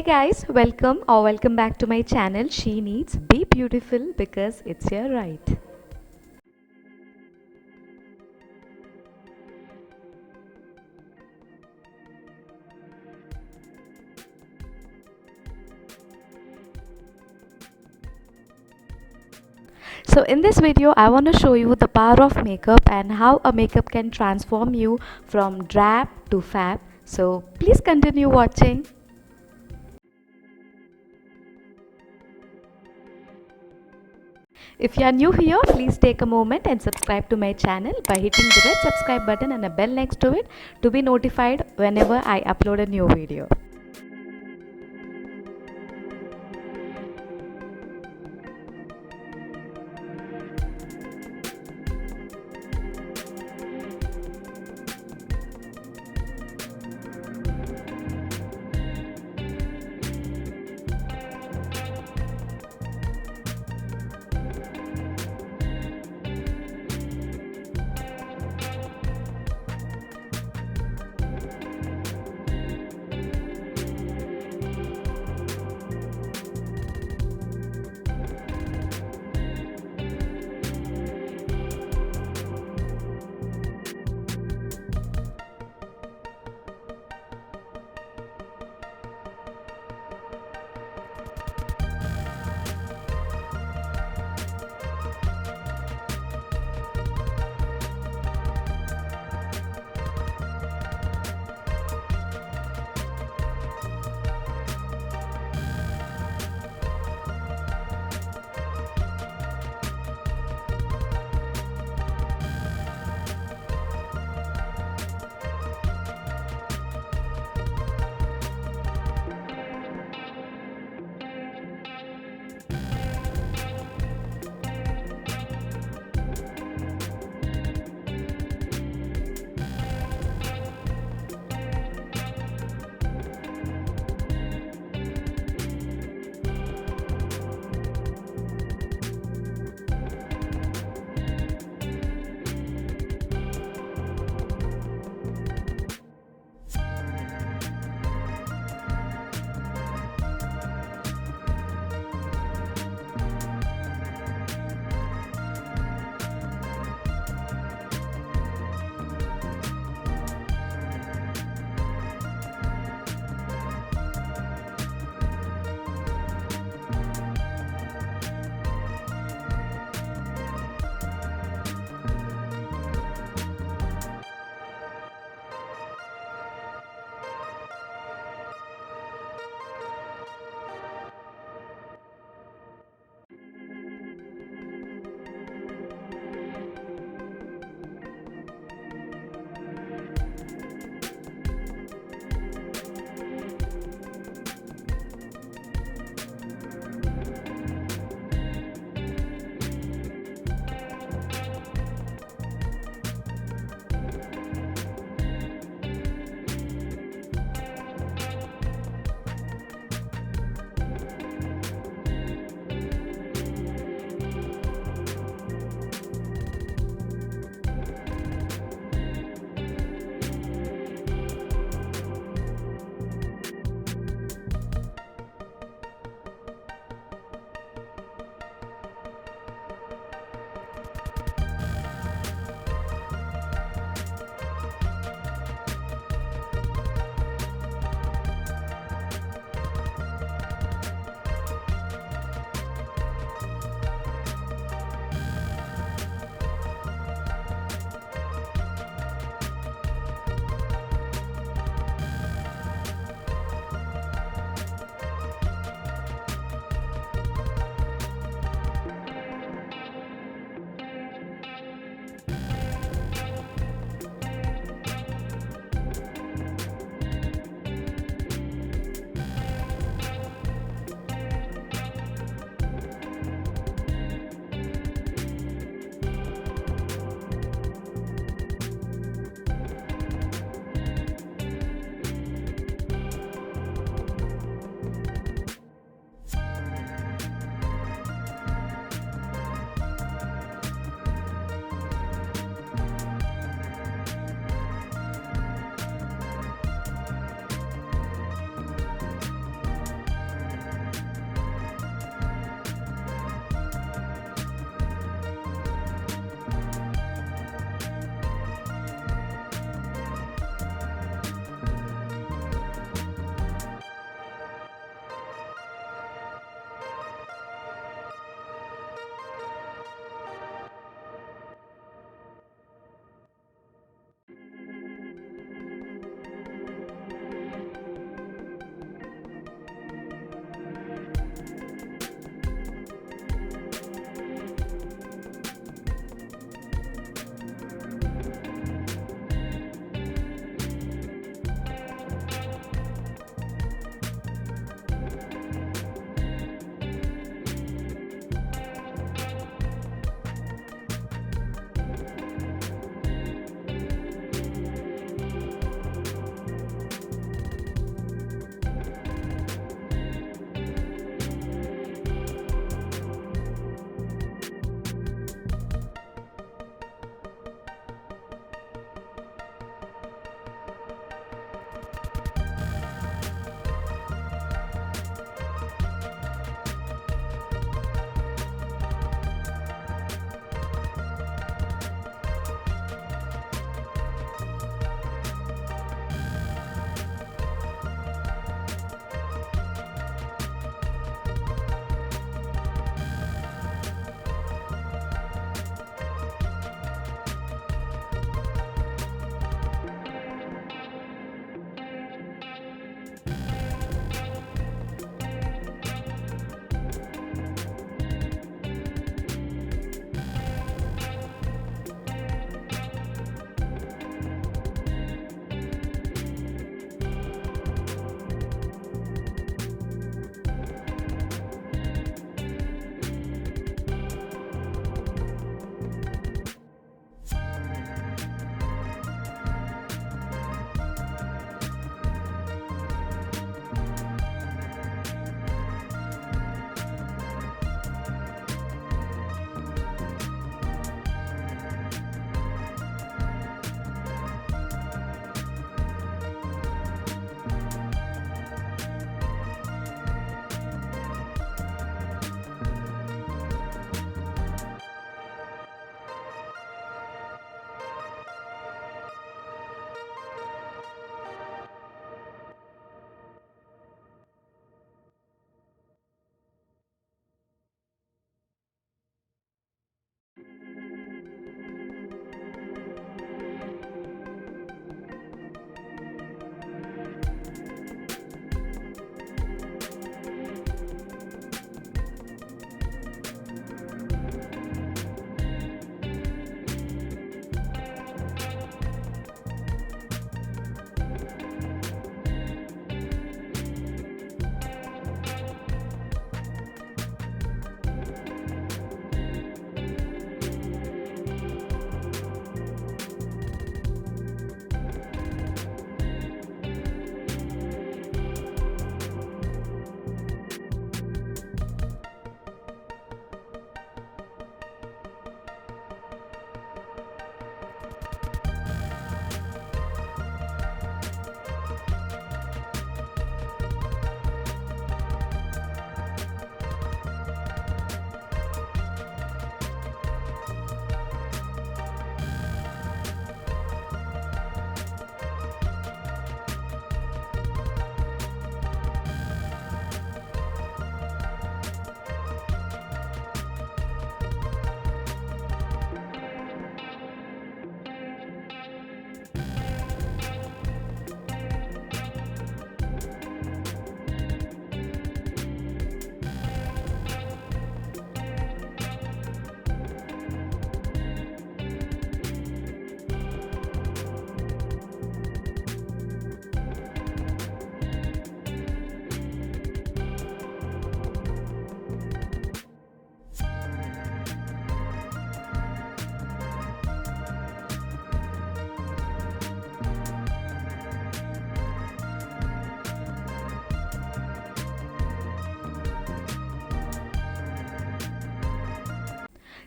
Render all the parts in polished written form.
guys, welcome back to my channel. She Needs Be Beautiful because it's your right. So in this video I want to show you the power of makeup and how a makeup can transform you from drab to fab. So please continue watching. If you are new here, please take a moment and subscribe to my channel by hitting the red subscribe button and a bell next to it to be notified whenever I upload a new video.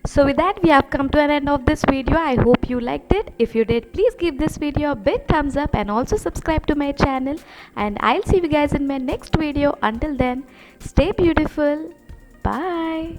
So with that, we have come to an end of this video. I hope you liked it. If you did, please give this video a big thumbs up and also subscribe to my channel. And I'll see you guys in my next video. Until then, stay beautiful. Bye.